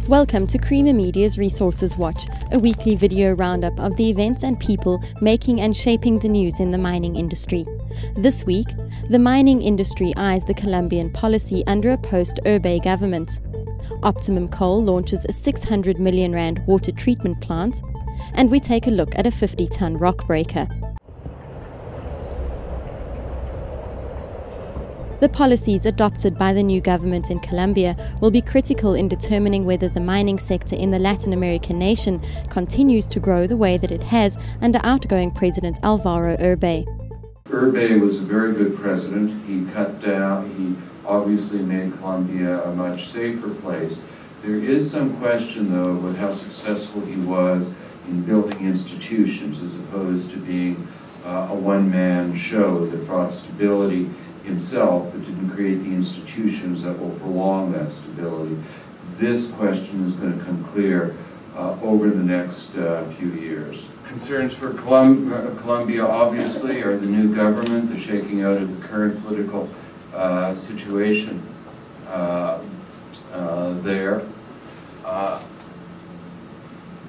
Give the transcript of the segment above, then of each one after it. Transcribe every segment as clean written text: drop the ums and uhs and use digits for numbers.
Welcome to Creamer Media's Resources Watch, a weekly video roundup of the events and people making and shaping the news in the mining industry. This week, the mining industry eyes the Colombian policy under a post-Uribe government. Optimum Coal launches a 600 million rand water treatment plant, and we take a look at a 50-ton rock breaker. The policies adopted by the new government in Colombia will be critical in determining whether the mining sector in the Latin American nation continues to grow the way that it has under outgoing President Álvaro Uribe. Uribe was a very good president. He cut down, he obviously made Colombia a much safer place. There is some question, though, about how successful he was in building institutions as opposed to being a one-man show that brought stability himself, but didn't create the institutions that will prolong that stability. This question is going to come clear over the next few years. Concerns for Colombia, obviously, are the new government, the shaking out of the current political situation there.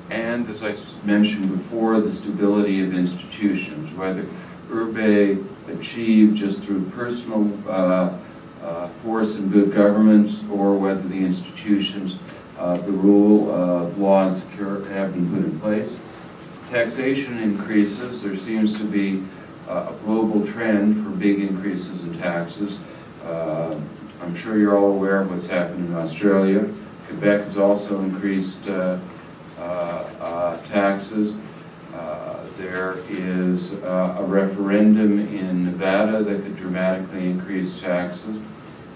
And, as I mentioned before, the stability of institutions, whether Uribe achieved just through personal force and good governance, or whether the institutions, the rule of law and security have been put in place. Taxation increases. There seems to be a global trend for big increases in taxes. I'm sure you're all aware of what's happened in Australia. Quebec has also increased taxes. There is a referendum in Nevada that could dramatically increase taxes,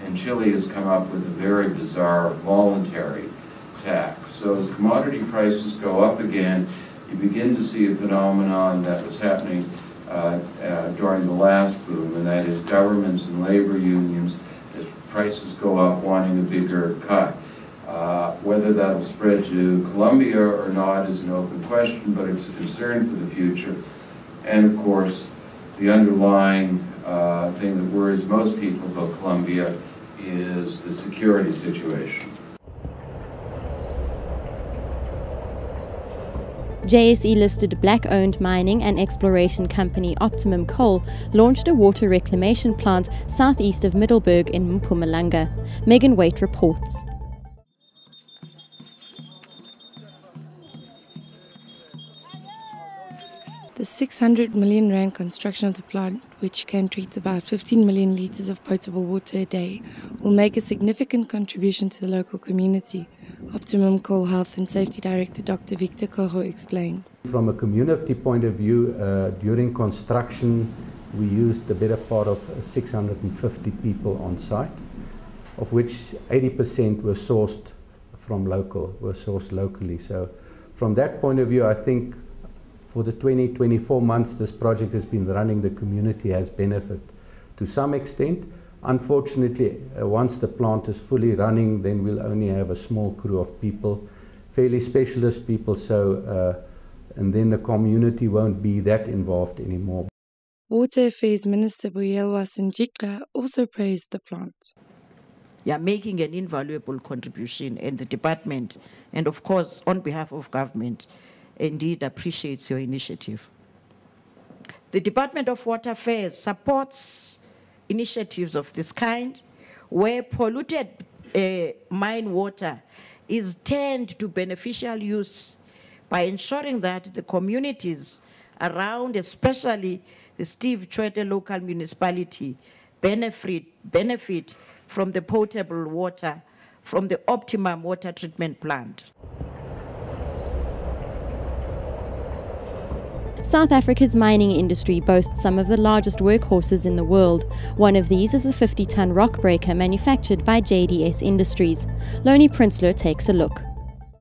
and Chile has come up with a very bizarre voluntary tax. So as commodity prices go up again, you begin to see a phenomenon that was happening during the last boom, and that is governments and labor unions, as prices go up, wanting a bigger cut. Whether that will spread to Colombia or not is an open question, but it's a concern for the future. And of course, the underlying thing that worries most people about Colombia is the security situation. JSE-listed black-owned mining and exploration company Optimum Coal launched a water reclamation plant southeast of Middelburg in Mpumalanga. Megan Waite reports. The 600 million rand construction of the plant, which can treat about 15 million litres of potable water a day, will make a significant contribution to the local community. Optimum Coal Health and Safety Director Dr. Victor Koho explains. From a community point of view, during construction, we used the better part of 650 people on site, of which 80% were sourced locally. So from that point of view, I think for the 24 months this project has been running, the community has benefited to some extent. Unfortunately, once the plant is fully running, then we'll only have a small crew of people, fairly specialist people, and then the community won't be that involved anymore. Water Affairs Minister Boyelwa Sinjika also praised the plant. You are making an invaluable contribution, and the department, and of course on behalf of government, indeed appreciates your initiative. The Department of Water Affairs supports initiatives of this kind, where polluted mine water is turned to beneficial use by ensuring that the communities around, especially the Steve Tshwete local municipality, benefit from the potable water from the Optimum water treatment plant. South Africa's mining industry boasts some of the largest workhorses in the world. One of these is the 50-ton rock breaker manufactured by JDS Industries. Loni Prinsloo takes a look.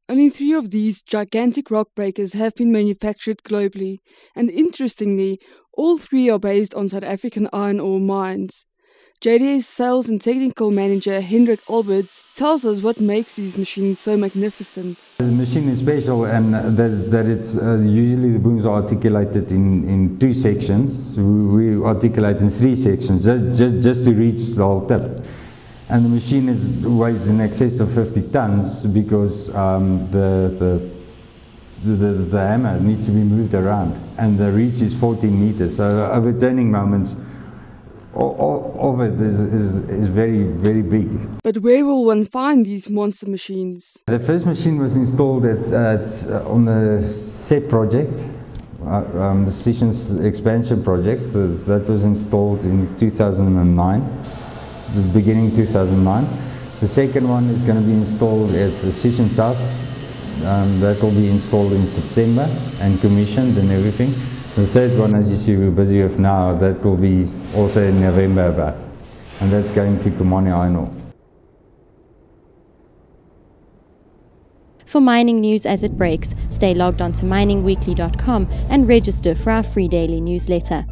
Only 3 of these gigantic rock breakers have been manufactured globally, and interestingly, all 3 are based on South African iron ore mines. JDS Sales and Technical Manager Hendrik Alberts tells us what makes these machines so magnificent. The machine is special, and that it's usually the booms are articulated in 2 sections. We articulate in 3 sections just to reach the whole tip. And the machine weighs in excess of 50 tons because the hammer needs to be moved around, and the reach is 14 meters. So overturning moments of it is very, very big. But where will one find these monster machines? The first machine was installed on the SEP project, the Sessions Expansion project. That was installed in 2009, the beginning 2009. The second one is going to be installed at the Session South. That will be installed in September and commissioned and everything. The third one, as you see, we're busy with now, that will be also in November about, and that's going to Komani Iron Ore. For mining news as it breaks, stay logged on to miningweekly.com and register for our free daily newsletter.